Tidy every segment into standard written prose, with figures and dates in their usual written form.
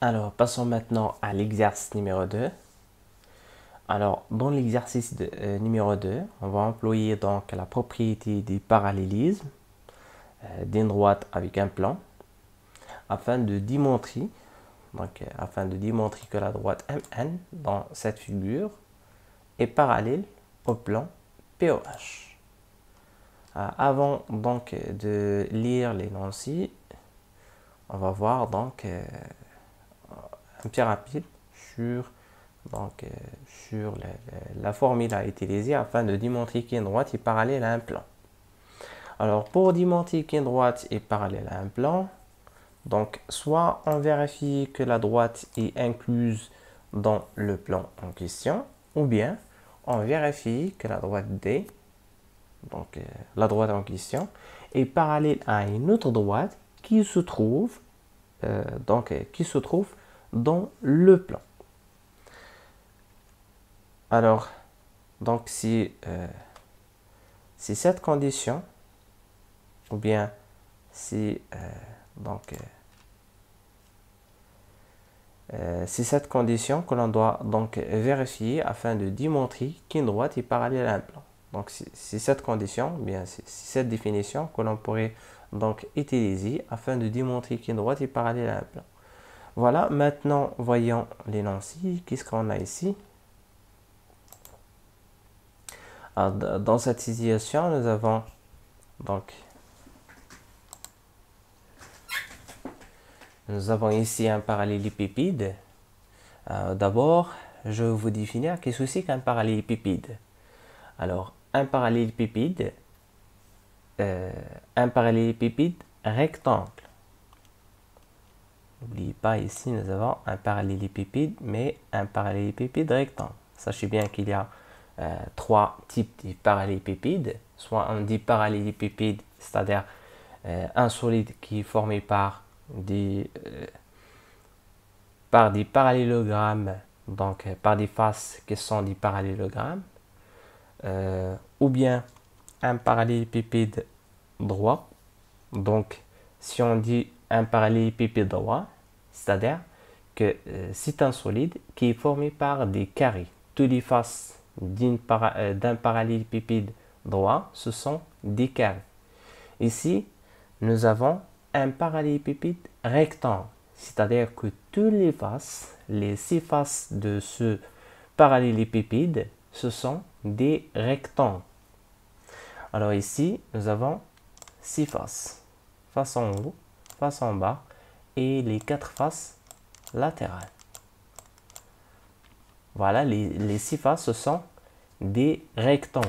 Alors, passons maintenant à l'exercice numéro 2. Alors, dans l'exercice numéro 2, on va employer donc la propriété du parallélisme d'une droite avec un plan afin de démontrer, que la droite MN dans cette figure est parallèle au plan POH. Avant donc de lire l'énoncé, on va voir donc un petit rapide sur la formule à utiliser afin de démontrer qu'une droite est parallèle à un plan. Alors, pour démontrer qu'une droite est parallèle à un plan, donc soit on vérifie que la droite est incluse dans le plan en question, ou bien on vérifie que la droite D, la droite en question, est parallèle à une autre droite qui se trouve, dans le plan. Alors, donc si cette condition, ou bien si c'est cette condition que l'on doit donc vérifier afin de démontrer qu'une droite est parallèle à un plan. Donc c'est cette condition, bien c'est cette définition que l'on pourrait donc utiliser afin de démontrer qu'une droite est parallèle à un plan. Voilà, maintenant voyons l'énoncé. Qu'est-ce qu'on a ici? Alors, dans cette situation, nous avons ici un parallélépipède. D'abord, je vais vous définir qu'est-ce que c'est qu'un parallélépipède. Alors, un parallélépipède rectangle. N'oubliez pas, ici, nous avons un parallélépipède, mais un parallélépipède rectangle. Sachez bien qu'il y a trois types de parallélépipèdes. Soit on dit parallélépipède, c'est-à-dire un solide qui est formé par des parallélogrammes, donc par des faces qui sont des parallélogrammes, ou bien un parallélépipède droit. Donc, si on dit un parallélépipède droit, c'est-à-dire que c'est un solide qui est formé par des carrés. Toutes les faces d'un parallélépipède droit, ce sont des carrés. Ici, nous avons un parallélépipède rectangle, c'est-à-dire que toutes les faces, les 6 faces de ce parallélépipède, ce sont des rectangles. Alors ici, nous avons 6 faces. Face en haut, face en bas et les 4 faces latérales. Voilà, les 6 faces, ce sont des rectangles.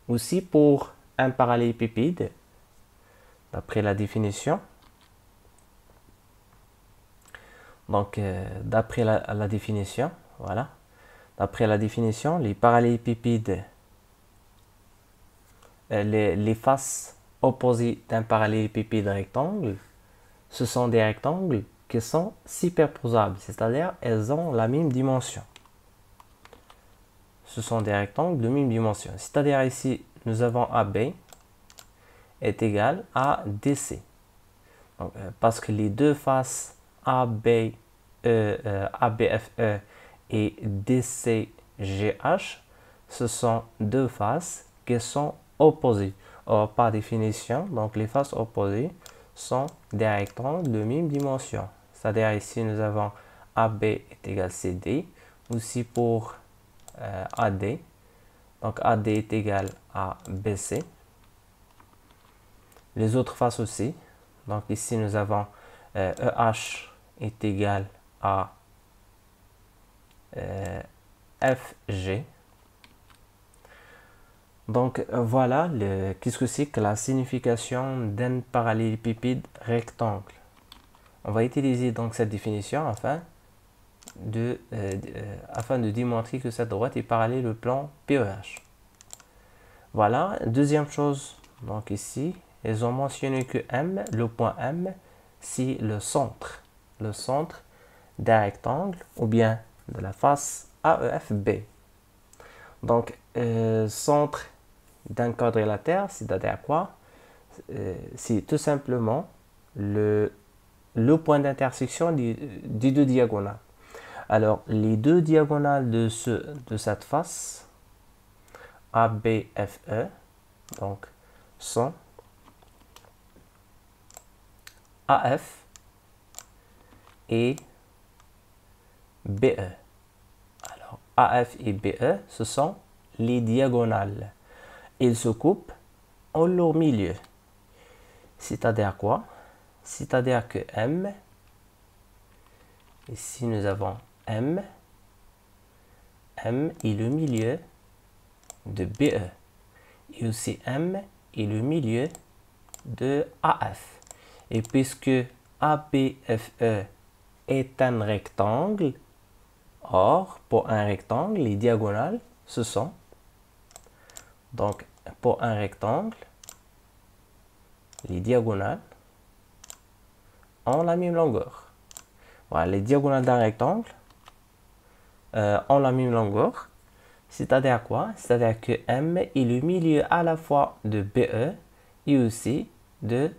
Aussi pour un parallélépipède, d'après la définition, d'après la définition, voilà. D'après la définition, les parallélépipèdes, les faces opposées d'un parallélépipède rectangle, ce sont des rectangles qui sont superposables, c'est-à-dire elles ont la même dimension. Ce sont des rectangles de même dimension. C'est-à-dire ici, nous avons AB est égal à DC. Donc, parce que les deux faces ABFE et DCGH, ce sont deux faces qui sont opposées. Or, par définition, donc les faces opposées sont des rectangles de même dimension. C'est-à-dire ici, nous avons AB est égal à CD. Aussi pour AD. Donc AD est égal à BC. Les autres faces aussi. Donc ici, nous avons EH est égal à FG. Donc voilà qu'est-ce que c'est que la signification d'un parallélépipède rectangle. On va utiliser donc cette définition afin de démontrer que cette droite est parallèle au plan POH. Voilà, deuxième chose, donc ici, ils ont mentionné que M, le point M, c'est le centre d'un rectangle ou bien de la face AEFB. Donc, centre d'un quadrilatère, c'est-à-dire quoi? C'est tout simplement le le point d'intersection des deux diagonales. Alors, les deux diagonales de cette face, ABFE, donc, sont AF et BE. Alors, AF et BE, ce sont les diagonales. Ils se coupent en leur milieu. C'est-à-dire quoi? C'est-à-dire que M, ici nous avons M est le milieu de BE. Et aussi M est le milieu de AF. Et puisque ABFE est un rectangle, or, pour un rectangle, les diagonales, ce sont, donc, pour un rectangle, les diagonales ont la même longueur. Voilà, les diagonales d'un rectangle ont la même longueur. C'est-à-dire quoi? C'est-à-dire que M est le milieu à la fois de BE et aussi de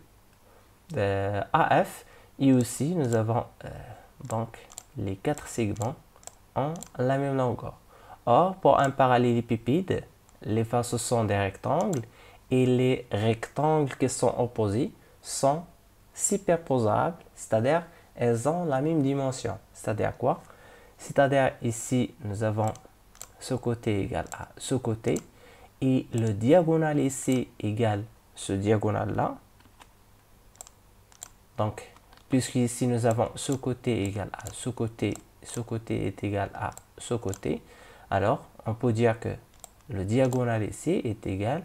AF. Et aussi, nous avons donc les quatre segments ont la même longueur. Or, pour un parallélépipède, les faces sont des rectangles et les rectangles qui sont opposés sont superposables, c'est-à-dire elles ont la même dimension. C'est-à-dire quoi? C'est-à-dire ici, nous avons ce côté égal à ce côté et le diagonale ici égale ce diagonale-là. Donc, puisque ici nous avons ce côté égal à ce côté est égal à ce côté, alors on peut dire que le diagonale ici est égal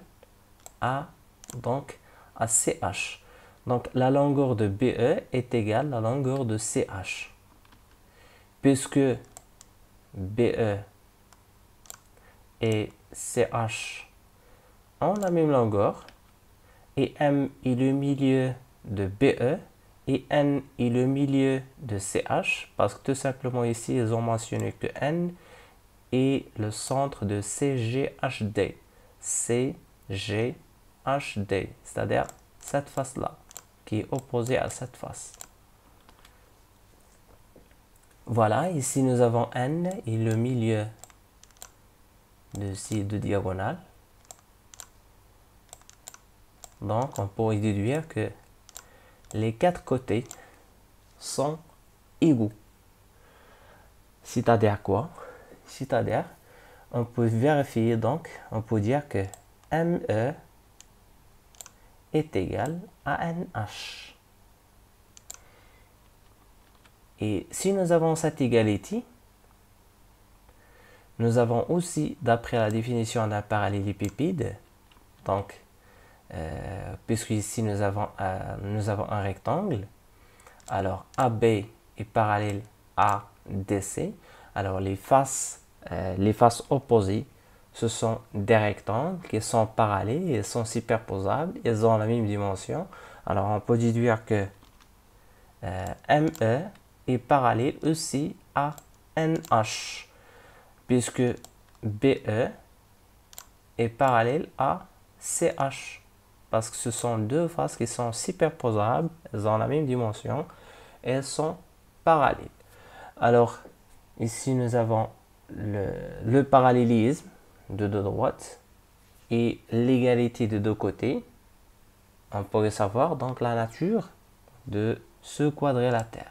à, donc, à CH. Donc la longueur de BE est égale à la longueur de CH. Puisque BE et CH ont la même longueur et M est le milieu de BE et N est le milieu de CH, parce que tout simplement ici ils ont mentionné que N est le centre de CGHD. CGHD, c'est-à-dire cette face-là, qui est opposée à cette face. Voilà, ici nous avons N et le milieu de ces deux diagonales. Donc on pourrait déduire que les quatre côtés sont égaux. C'est-à-dire quoi? C'est-à-dire, on peut vérifier donc, on peut dire que ME est égal à NH. Et si nous avons cette égalité, nous avons aussi, d'après la définition d'un parallélépipède, donc, puisque ici nous avons un rectangle, alors AB est parallèle à DC, alors les faces opposées, ce sont des rectangles qui sont parallèles, ils sont superposables, ils ont la même dimension. Alors on peut déduire que ME est parallèle aussi à NH, puisque BE est parallèle à CH, parce que ce sont deux faces qui sont superposables, elles ont la même dimension, et elles sont parallèles. Alors, ici nous avons le parallélisme de deux droites et l'égalité de deux côtés. On pourrait savoir donc la nature de ce quadrilatère.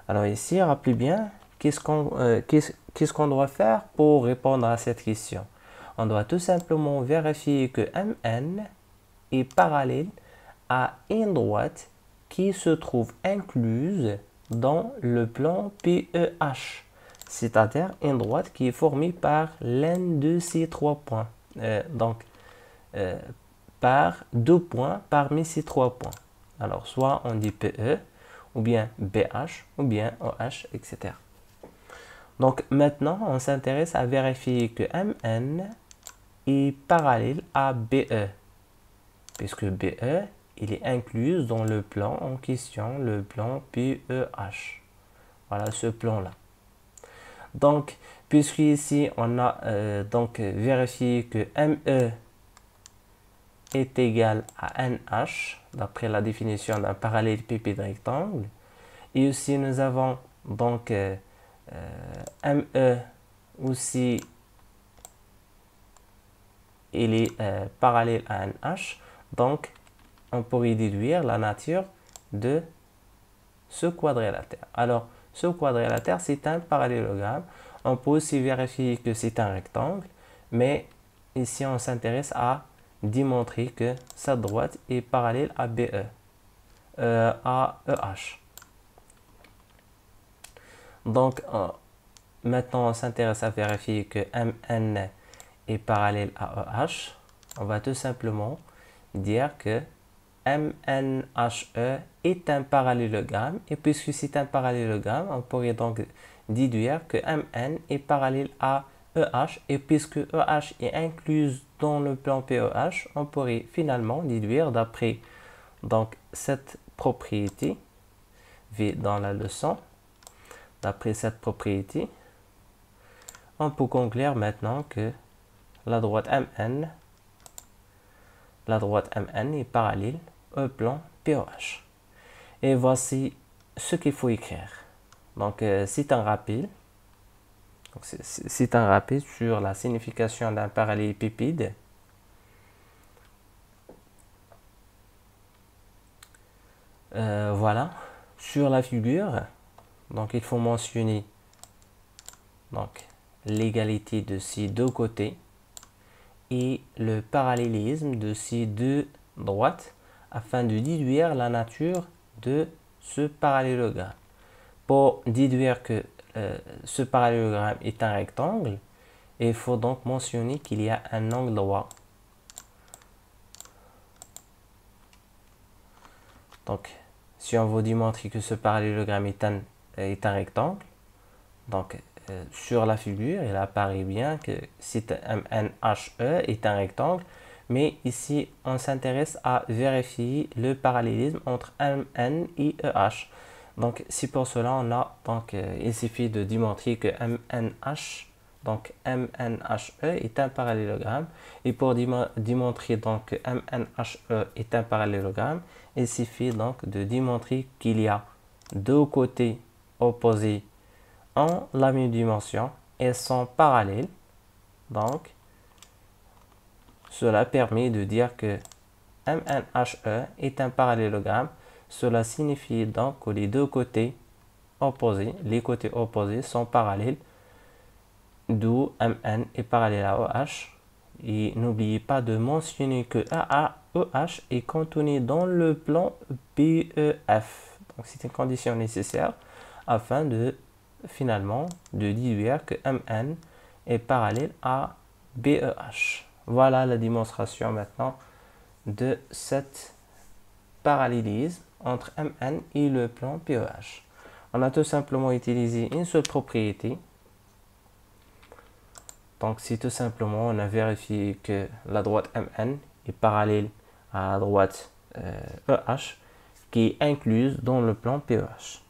Alors ici, rappelez bien, qu'est-ce qu'on doit faire pour répondre à cette question? On doit tout simplement vérifier que MN est parallèle à une droite qui se trouve incluse dans le plan PEH, c'est-à-dire une droite qui est formée par l'un de ces trois points. Par deux points parmi ces trois points. Alors, soit on dit PE, ou bien BH, ou bien OH, etc. Donc, maintenant, on s'intéresse à vérifier que MN est parallèle à BE, puisque BE, il est inclus dans le plan en question, le plan PEH. Voilà ce plan-là. Donc, puisque ici, on a donc vérifié que ME est égal à NH, d'après la définition d'un parallélépipède rectangle. Et aussi, nous avons donc ME aussi, il est parallèle à NH. Donc, on pourrait déduire la nature de ce quadrilatère. Alors, ce quadrilatère, c'est un parallélogramme. On peut aussi vérifier que c'est un rectangle, mais ici, on s'intéresse à démontrer que sa droite est parallèle à BE, à EH. Donc, maintenant, on s'intéresse à vérifier que MN est parallèle à EH. On va tout simplement dire que MNHE est un parallélogramme. Et puisque c'est un parallélogramme, on pourrait donc déduire que MN est parallèle à EH. Et puisque EH est incluse dans le plan PEH, on pourrait finalement déduire d'après donc cette propriété vue dans la leçon. D'après cette propriété, on peut conclure maintenant que la droite MN est parallèle au plan POH. Et voici ce qu'il faut écrire. Donc, c'est un rappel. C'est un rappel sur la signification d'un parallélépipède. Voilà. Sur la figure, donc il faut mentionner donc l'égalité de ces deux côtés et le parallélisme de ces deux droites afin de déduire la nature de ce parallélogramme. Pour déduire que ce parallélogramme est un rectangle, il faut donc mentionner qu'il y a un angle droit. Donc, si on veut démontrer que ce parallélogramme est un rectangle, donc sur la figure, il apparaît bien que MNHE est un rectangle, mais ici, on s'intéresse à vérifier le parallélisme entre MN et EH. Donc, c'est pour cela on a donc il suffit de démontrer que MNH, donc MNHE est un parallélogramme. Et pour démontrer donc que MNHE est un parallélogramme, il suffit donc de démontrer qu'il y a deux côtés opposés en la même dimension et sont parallèles. Donc, cela permet de dire que MNHE est un parallélogramme. Cela signifie donc que les côtés opposés sont parallèles, d'où MN est parallèle à OH. Et n'oubliez pas de mentionner que AAEH est contenu dans le plan BEF. Donc c'est une condition nécessaire afin de finalement de déduire que MN est parallèle à BEH. Voilà la démonstration maintenant de cet parallélisme entre MN et le plan PEH. On a tout simplement utilisé une seule propriété. Donc, c'est tout simplement, on a vérifié que la droite MN est parallèle à la droite EH qui est incluse dans le plan PEH.